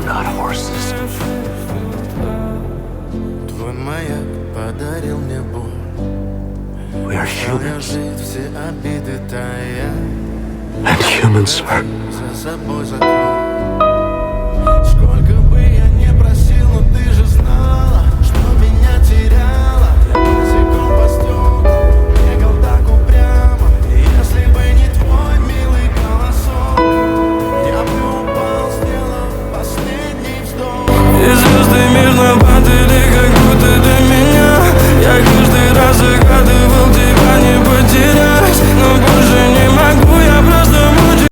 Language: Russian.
not horses. Твой маяк подарил мне боль. We are humans. Жить все обиды тая. And humans are За собой закрой.